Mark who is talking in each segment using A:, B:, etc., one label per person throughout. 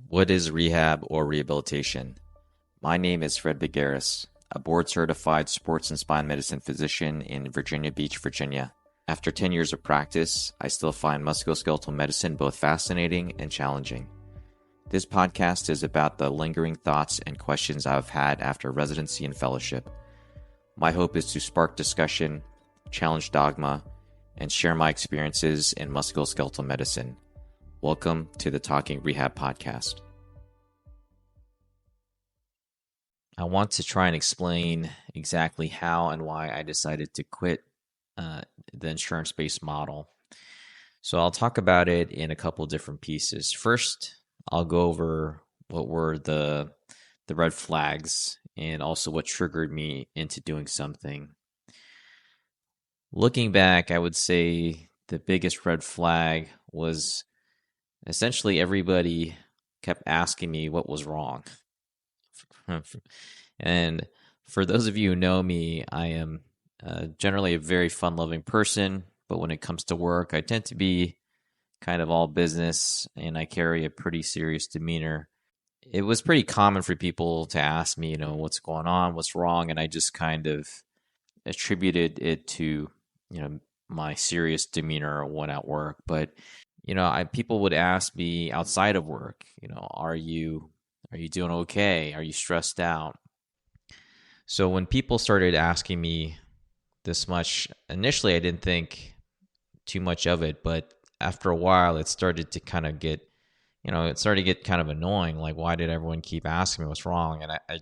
A: What is rehab or rehabilitation? My name is Fred Bigueras, a board-certified sports and spine medicine physician in Virginia Beach, Virginia. After 10 years of practice, I still find musculoskeletal medicine both fascinating and challenging. This podcast is about the lingering thoughts and questions I've had after residency and fellowship. My hope is to spark discussion, challenge dogma, and share my experiences in musculoskeletal medicine. Welcome to the Talking Rehab podcast. I want to try and explain exactly how and why I decided to quit the insurance-based model. So I'll talk about it in a couple different pieces. First, I'll go over what were the red flags and also what triggered me into doing something. Looking back, I would say the biggest red flag was essentially everybody kept asking me what was wrong. And for those of you who know me, I am generally a very fun-loving person, but when it comes to work, I tend to be kind of all business, and I carry a pretty serious demeanor. It was pretty common for people to ask me, what's going on, what's wrong, and I just kind of attributed it to, my serious demeanor when at work. But people would ask me outside of work, are you doing okay? Are you stressed out? So when people started asking me this much, initially I didn't think too much of it, but after a while it started to kind of get, kind of annoying. Like, why did everyone keep asking me what's wrong? And I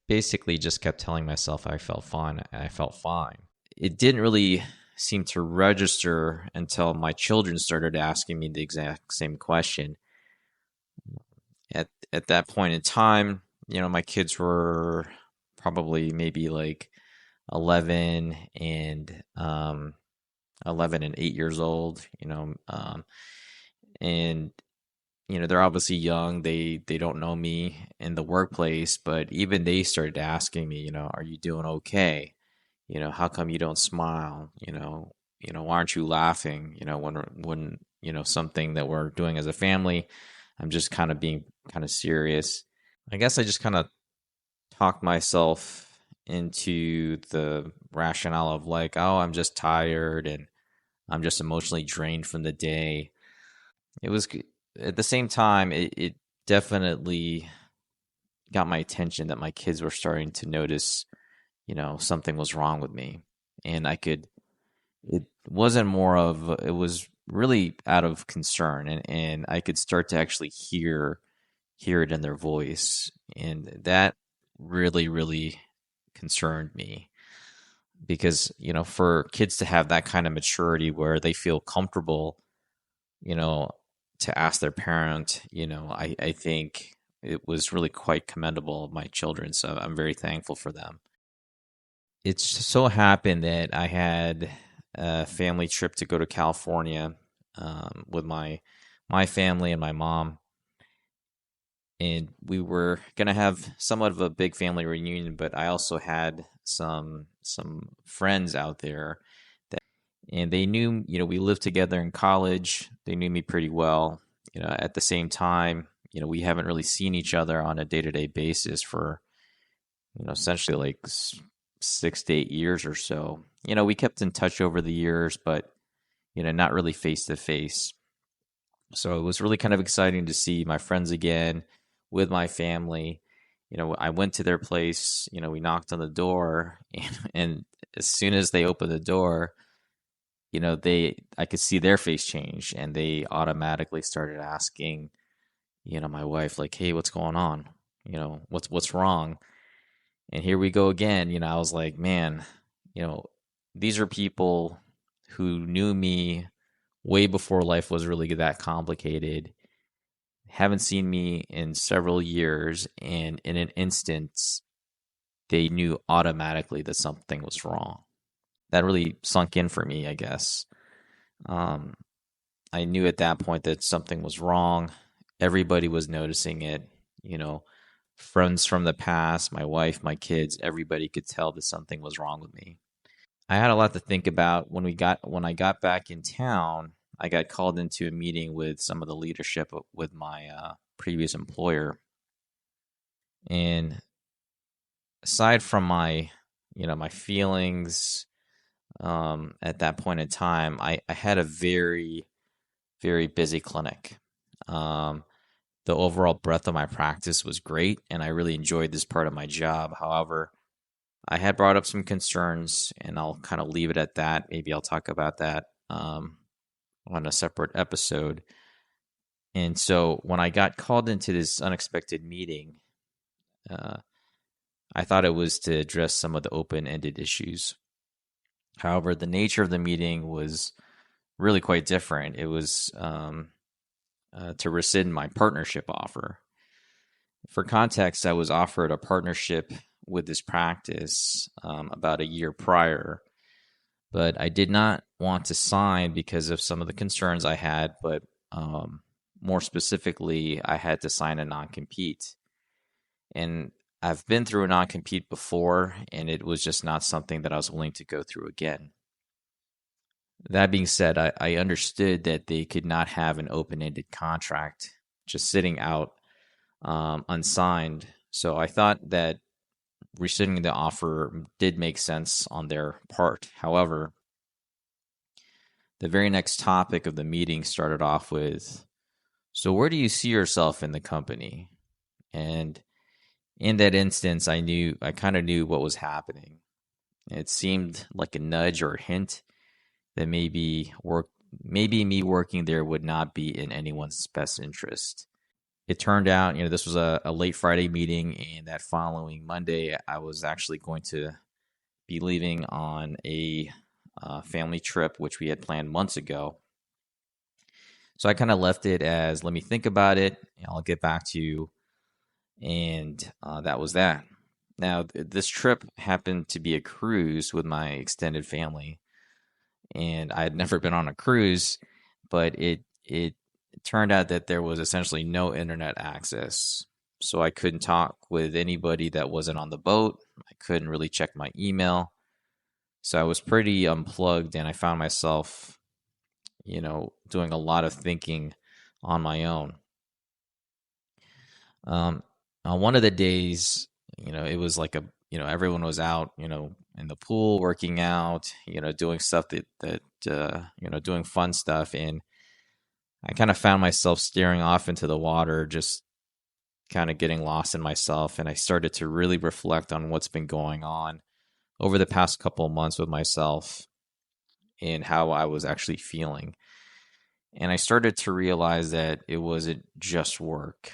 A: basically just kept telling myself I felt fine, and I felt fine. It didn't really seem to register until my children started asking me the exact same question. At that point in time, my kids were probably maybe like 11 and 11 and 8 years old, and they're obviously young. They don't know me in the workplace, but even they started asking me, are you doing okay? How come you don't smile? Why aren't you laughing? When something that we're doing as a family, I'm just kind of being kind of serious. I guess I just kind of talked myself into the rationale of like, oh, I'm just tired and I'm just emotionally drained from the day. It was at the same time, it definitely got my attention that my kids were starting to notice, something was wrong with me. And it was really out of concern, and I could start to actually hear it in their voice. And that really, really concerned me because, for kids to have that kind of maturity where they feel comfortable, to ask their parent, I think it was really quite commendable of my children. So I'm very thankful for them. It so happened that I had a family trip to go to California with my family and my mom. And we were going to have somewhat of a big family reunion, but I also had some friends out there and they knew, we lived together in college. They knew me pretty well. At the same time, we haven't really seen each other on a day-to-day basis for, essentially like 6 to 8 years or so. We kept in touch over the years, but, not really face to face. So it was really kind of exciting to see my friends again with my family. I went to their place, we knocked on the door and as soon as they opened the door, I could see their face change, and they automatically started asking, my wife, like, hey, what's going on? What's wrong? And here we go again. I was like, man, these are people who knew me way before life was really that complicated, haven't seen me in several years, and in an instance, they knew automatically that something was wrong. That really sunk in for me, I guess. I knew at that point that something was wrong. Everybody was noticing it. Friends from the past, my wife, my kids, everybody could tell that something was wrong with me. I had a lot to think about when I got back in town. I got called into a meeting with some of the leadership with my previous employer. And aside from my feelings at that point in time, I had a very, very busy clinic. The overall breadth of my practice was great, and I really enjoyed this part of my job. However, I had brought up some concerns, and I'll kind of leave it at that. Maybe I'll talk about that on a separate episode. And so when I got called into this unexpected meeting, uh, I thought it was to address some of the open-ended issues. However, the nature of the meeting was really quite different. It was to rescind my partnership offer. For context, I was offered a partnership with this practice about a year prior, but I did not want to sign because of some of the concerns I had, but more specifically, I had to sign a non-compete. And I've been through a non-compete before, and it was just not something that I was willing to go through again. That being said, I understood that they could not have an open-ended contract just sitting out unsigned. So I thought that rescinding the offer did make sense on their part. However, the very next topic of the meeting started off with, so where do you see yourself in the company? And in that instance, I kind of knew what was happening. It seemed like a nudge or a hint that maybe me working there would not be in anyone's best interest. It turned out, this was a late Friday meeting, and that following Monday, I was actually going to be leaving on a family trip, which we had planned months ago. So I kind of left it as, let me think about it, and I'll get back to you. And that was that. Now, this trip happened to be a cruise with my extended family. And I had never been on a cruise, but it turned out that there was essentially no internet access. So I couldn't talk with anybody that wasn't on the boat. I couldn't really check my email. So I was pretty unplugged, and I found myself, doing a lot of thinking on my own. On one of the days, it was like everyone was out, in the pool working out, doing stuff that doing fun stuff. And I kind of found myself staring off into the water, just kind of getting lost in myself. And I started to really reflect on what's been going on over the past couple of months with myself and how I was actually feeling. And I started to realize that it wasn't just work.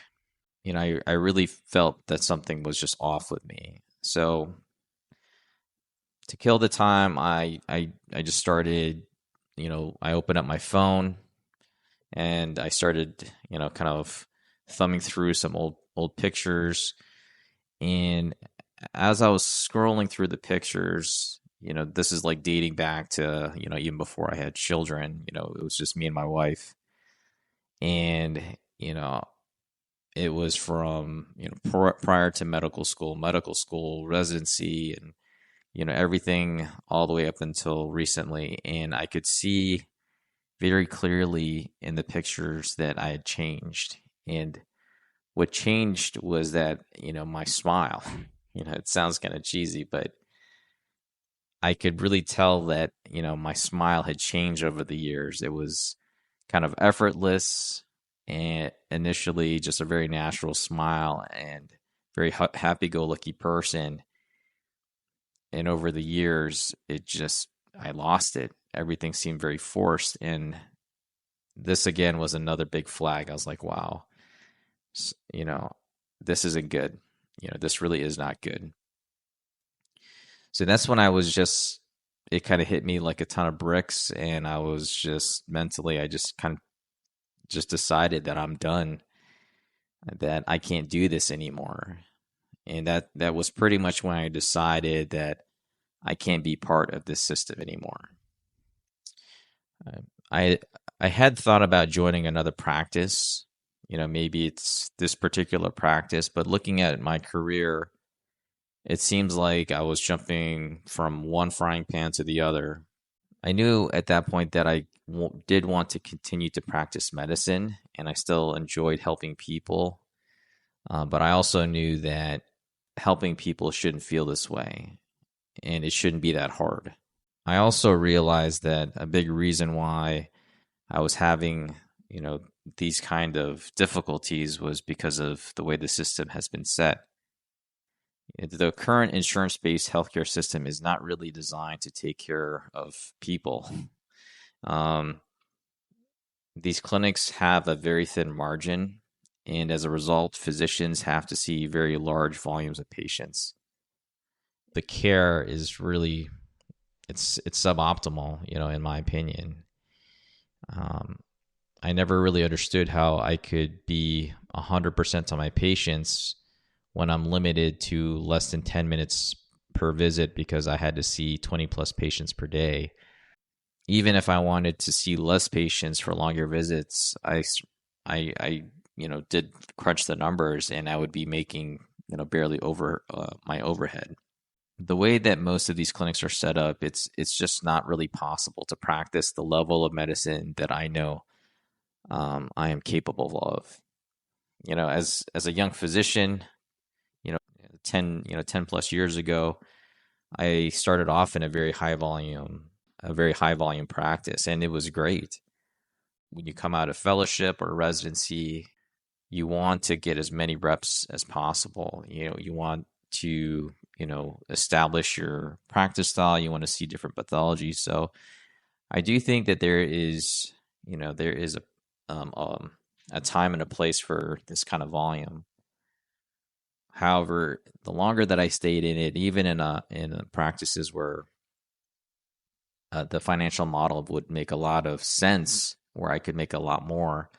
A: I really felt that something was just off with me. So to kill the time, I just started, I opened up my phone and I started, kind of thumbing through some old pictures. And as I was scrolling through the pictures, this is like dating back to, even before I had children, it was just me and my wife. And, it was from, prior to medical school, residency, and, everything all the way up until recently. And I could see very clearly in the pictures that I had changed. And what changed was that, my smile, it sounds kind of cheesy, but I could really tell that, my smile had changed over the years. It was kind of effortless and initially just a very natural smile and very happy-go-lucky person. And over the years, I lost it. Everything seemed very forced. And this again was another big flag. I was like, wow, this isn't good. This really is not good. So that's when it kind of hit me like a ton of bricks. And I was just mentally, I just kind of just decided that I'm done, that I can't do this anymore. And that was pretty much when I decided that I can't be part of this system anymore. I had thought about joining another practice. Maybe it's this particular practice, but looking at my career, it seems like I was jumping from one frying pan to the other. I knew at that point that I did want to continue to practice medicine, and I still enjoyed helping people. But I also knew that helping people shouldn't feel this way, and it shouldn't be that hard. I also realized that a big reason why I was having, these kind of difficulties was because of the way the system has been set. The current insurance-based healthcare system is not really designed to take care of people. Um, these clinics have a very thin margin, and as a result, physicians have to see very large volumes of patients. The care is really it's suboptimal, in my opinion. Um, I never really understood how I could be 100% on my patients when I'm limited to less than 10 minutes per visit because I had to see 20 plus patients per day. Even if I wanted to see less patients for longer visits, I did crunch the numbers and I would be making, barely over my overhead. The way that most of these clinics are set up, it's just not really possible to practice the level of medicine that I know I am capable of. As a young physician, you know, 10 plus years ago, I started off in a very high volume practice, and it was great. When you come out of fellowship or residency, you want to get as many reps as possible. You want to, establish your practice style. You want to see different pathologies. So I do think that there is a time and a place for this kind of volume. However, the longer that I stayed in it, even in practices where the financial model would make a lot of sense, where I could make a lot more,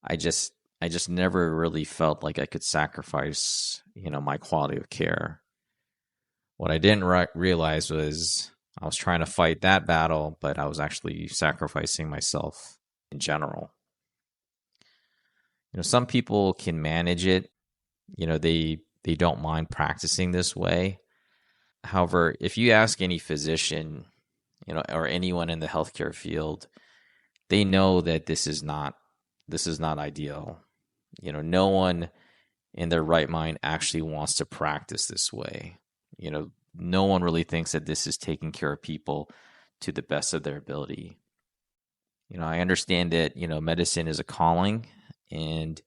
A: I just I just never really felt like I could sacrifice, my quality of care. What I didn't realize was I was trying to fight that battle, but I was actually sacrificing myself in general. Some people can manage it. They don't mind practicing this way. However, if you ask any physician, or anyone in the healthcare field, they know that this is not ideal. No one in their right mind actually wants to practice this way. No one really thinks that this is taking care of people to the best of their ability. I understand that, medicine is a calling and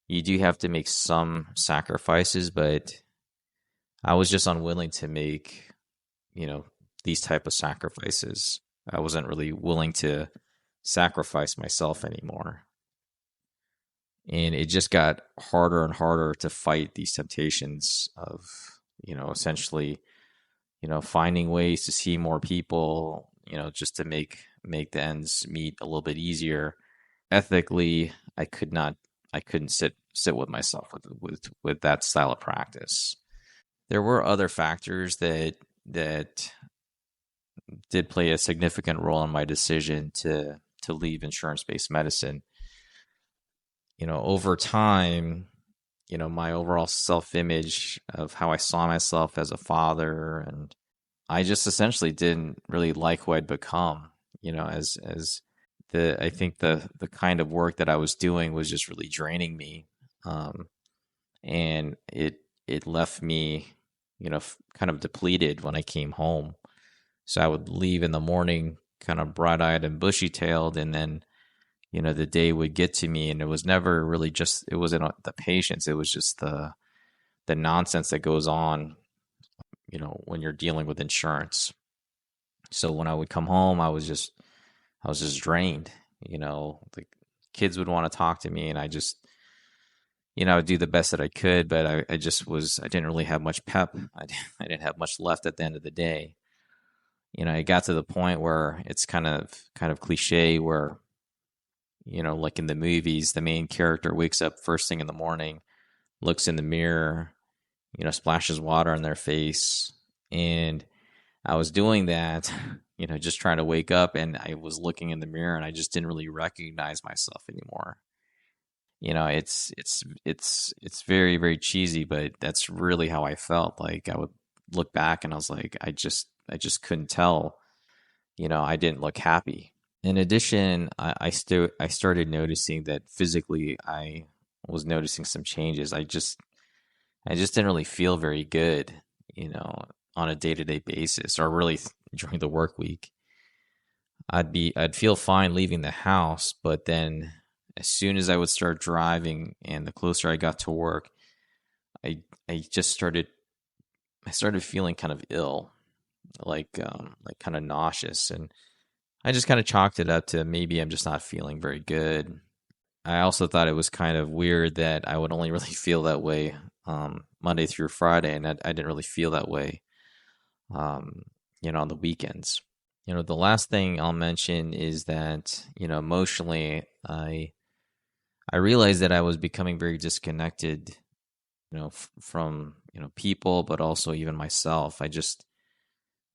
A: you do have to make some sacrifices, but I was just unwilling to make, you know, these type of sacrifices. I wasn't really willing to sacrifice myself anymore. And it just got harder and harder to fight these temptations of, essentially, finding ways to see more people, just to make the ends meet a little bit easier. Ethically, I couldn't sit with myself with that style of practice. There were other factors that did play a significant role in my decision to leave insurance-based medicine. Over time, my overall self-image of how I saw myself as a father, and I just essentially didn't really like who I'd become, as I think the kind of work that I was doing was just really draining me. And it left me, kind of depleted when I came home. So I would leave in the morning kind of bright-eyed and bushy-tailed, and then the day would get to me, and it was never really just, it wasn't the patients, it was just the nonsense that goes on, when you're dealing with insurance. So when I would come home, I was just drained. The kids would want to talk to me, and I would do the best that I could, but I didn't really have much pep. I didn't have much left at the end of the day. It got to the point where it's kind of cliche where, like in the movies, the main character wakes up first thing in the morning, looks in the mirror, splashes water on their face. And I was doing that, just trying to wake up, and I was looking in the mirror and I just didn't really recognize myself anymore. It's very, very cheesy, but that's really how I felt. Like I would look back and I was like, I just couldn't tell, I didn't look happy. In addition, I started noticing that physically I was noticing some changes. I just didn't really feel very good, you know, on a day-to-day basis or really during the work week. I'd feel fine leaving the house, but then as soon as I would start driving and the closer I got to work, I I just started I started feeling kind of ill, like kind of nauseous, and I just kind of chalked it up to maybe I'm just not feeling very good. I also thought it was kind of weird that I would only really feel that way Monday through Friday, and I didn't really feel that way, um, on the weekends. The last thing I'll mention is that, emotionally, I realized that I was becoming very disconnected, from, people, but also even myself.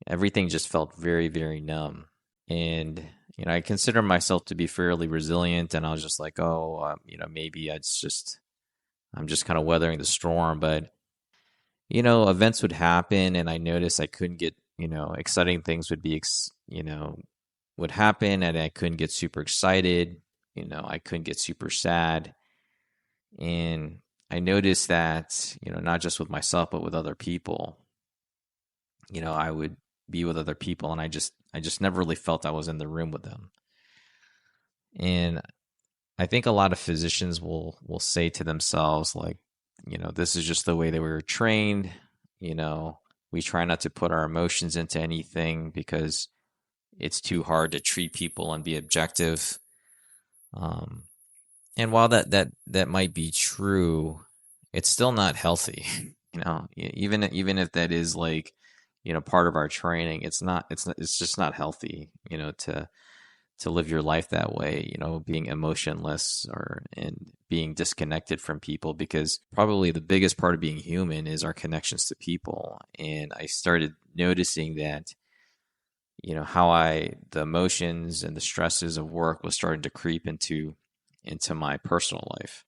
A: Everything just felt very, very numb. And, I consider myself to be fairly resilient, and I was just like, oh, maybe I'm just kind of weathering the storm. But, events would happen, and I noticed I couldn't get, exciting things would happen, and I couldn't get super excited. I couldn't get super sad. And I noticed that, not just with myself, but with other people, I would be with other people, and I just never really felt I was in the room with them. And I think a lot of physicians will say to themselves, like, this is just the way that we were trained. You know, we try not to put our emotions into anything because it's too hard to treat people and be objective. Um, and while that might be true, it's still not healthy. Even if that is like, part of our training, it's just not healthy. To live your life that way, being emotionless and being disconnected from people, because probably the biggest part of being human is our connections to people. And I started noticing that, the emotions and the stresses of work was starting to creep into my personal life.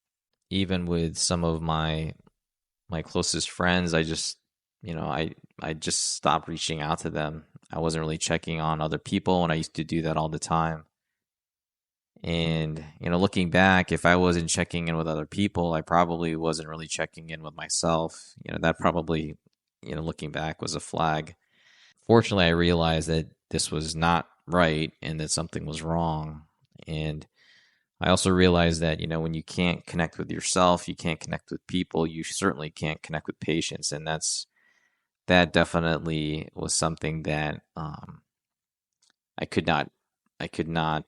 A: Even with some of my closest friends, I just stopped reaching out to them. I wasn't really checking on other people, and I used to do that all the time. And, looking back, if I wasn't checking in with other people, I probably wasn't really checking in with myself. That probably, looking back, was a flag. Fortunately, I realized that this was not right and that something was wrong. And I also realized that, when you can't connect with yourself, you can't connect with people, you certainly can't connect with patients. And that definitely was something that I could not I could not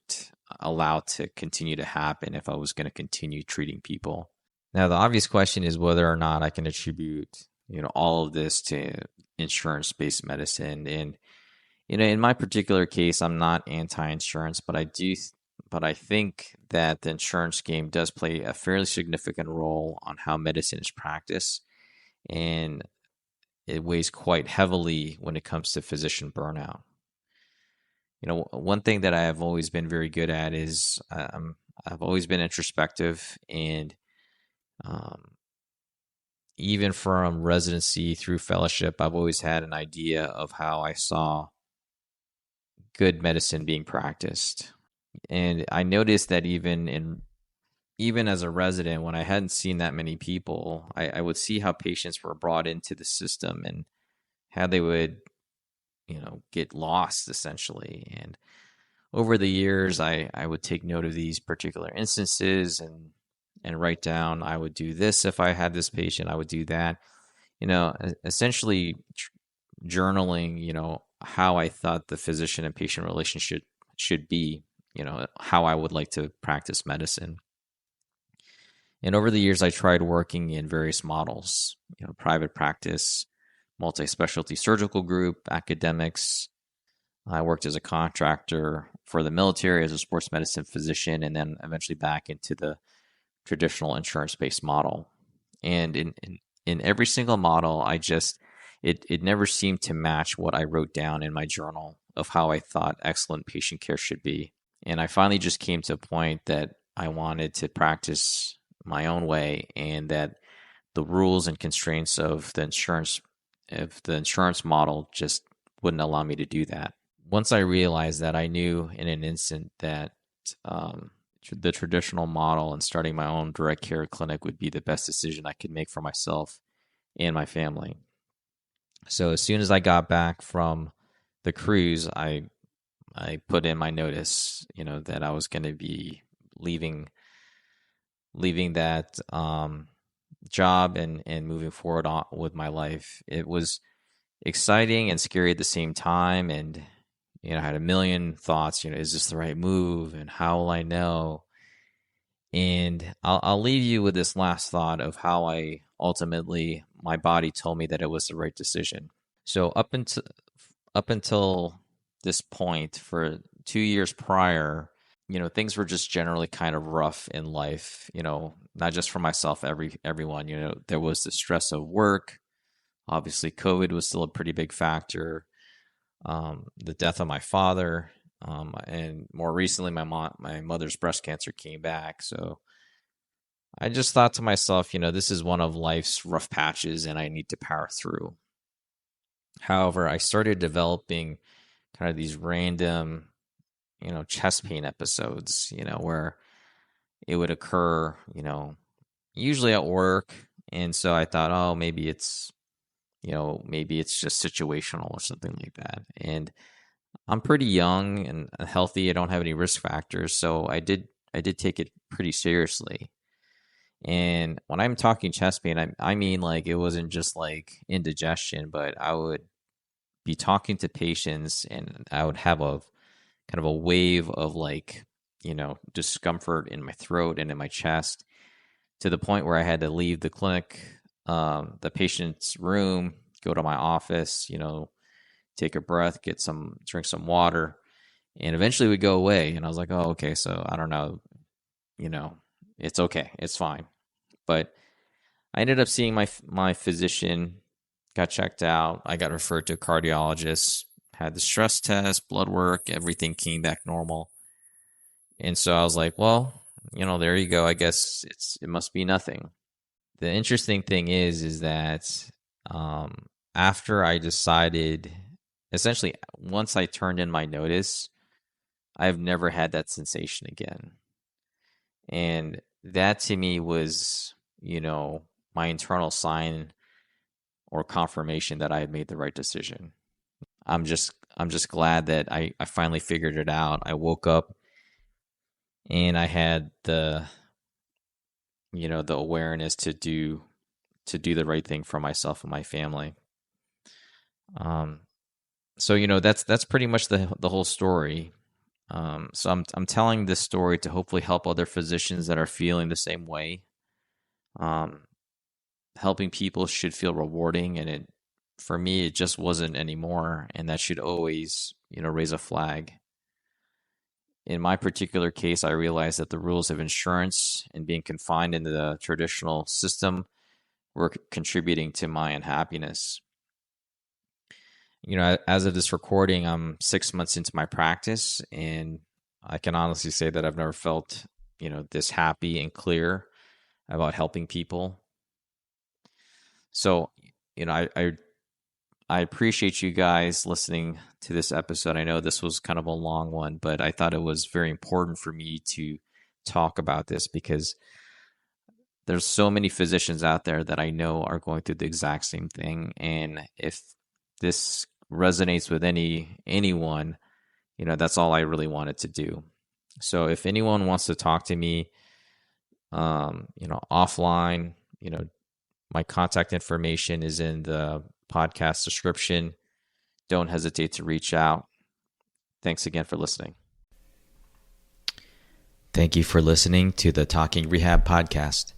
A: allow to continue to happen if I was going to continue treating people. Now, the obvious question is whether or not I can attribute, all of this to insurance-based medicine. And, in my particular case, I'm not anti-insurance, but I think that the insurance game does play a fairly significant role on how medicine is practiced, and it weighs quite heavily when it comes to physician burnout. One thing that I have always been very good at is I've always been introspective, and um, even from residency through fellowship, I've always had an idea of how I saw good medicine being practiced. And I noticed that even as a resident, when I hadn't seen that many people, I would see how patients were brought into the system and how they would, get lost essentially. And over the years, I would take note of these particular instances and write down, I would do this if I had this patient, I would do that. Essentially journaling, how I thought the physician and patient relationship should be, how I would like to practice medicine. And over the years, I tried working in various models, private practice, multi-specialty surgical group, academics. I worked as a contractor for the military as a sports medicine physician, and then eventually back into the traditional insurance-based model. And in every single model, it never seemed to match what I wrote down in my journal of how I thought excellent patient care should be. And I finally just came to a point that I wanted to practice my own way, and that the rules and constraints of the insurance model just wouldn't allow me to do that. once I realized that, I knew in an instant that the traditional model and starting my own direct care clinic would be the best decision I could make for myself and my family. So as soon as I got back from the cruise, I put in my notice, that I was going to be leaving that job and moving forward on with my life. It was exciting and scary at the same time, and I had a million thoughts. Is this the right move, and how will I know? And I'll leave you with this last thought of how I ultimately, my body told me that it was the right decision. So up until this point, for 2 years prior, things were just generally kind of rough in life. Not just for myself, everyone. There was the stress of work. Obviously, COVID was still a pretty big factor. The death of my father, and more recently, my mother's breast cancer came back. So I just thought to myself, this is one of life's rough patches, and I need to power through. However, I started developing kind of these random, chest pain episodes, where it would occur, usually at work. And so I thought, oh, maybe it's just situational or something like that. And I'm pretty young and healthy. I don't have any risk factors. So I did take it pretty seriously. And when I'm talking chest pain, I mean, like, it wasn't just like indigestion, but I would be talking to patients and I would have a kind of a wave of, like, discomfort in my throat and in my chest, to the point where I had to leave the clinic, the patient's room, go to my office, take a breath, drink some water, and eventually it would go away. And I was like, oh, okay. So I don't know, it's okay. It's fine. But I ended up seeing my physician, got checked out. I got referred to a cardiologist, had the stress test, blood work, everything came back normal. And so I was like, well, there you go. I guess it must be nothing. The interesting thing is that after I decided, essentially, once I turned in my notice, I've never had that sensation again. And that to me was, my internal sign or confirmation that I had made the right decision. I'm just glad that I finally figured it out. I woke up and I had the awareness to do the right thing for myself and my family. So that's pretty much the whole story. So I'm telling this story to hopefully help other physicians that are feeling the same way. Helping people should feel rewarding, and for me, it just wasn't anymore, and that should always, raise a flag. In my particular case, I realized that the rules of insurance and being confined into the traditional system were contributing to my unhappiness. As of this recording, I'm 6 months into my practice, and I can honestly say that I've never felt, this happy and clear about helping people. So, I appreciate you guys listening to this episode. I know this was kind of a long one, but I thought it was very important for me to talk about this because there's so many physicians out there that I know are going through the exact same thing. And if this resonates with anyone, that's all I really wanted to do. So if anyone wants to talk to me, offline, my contact information is in the podcast description. Don't hesitate to reach out. Thanks again for listening. Thank you for listening to the Talking Rehab podcast.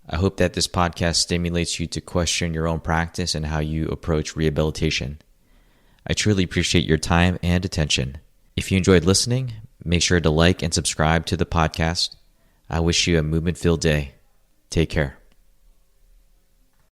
A: I hope that this podcast stimulates you to question your own practice and how you approach rehabilitation. I truly appreciate your time and attention. If you enjoyed listening, make sure to like and subscribe to the podcast. I wish you a movement-filled day. Take care.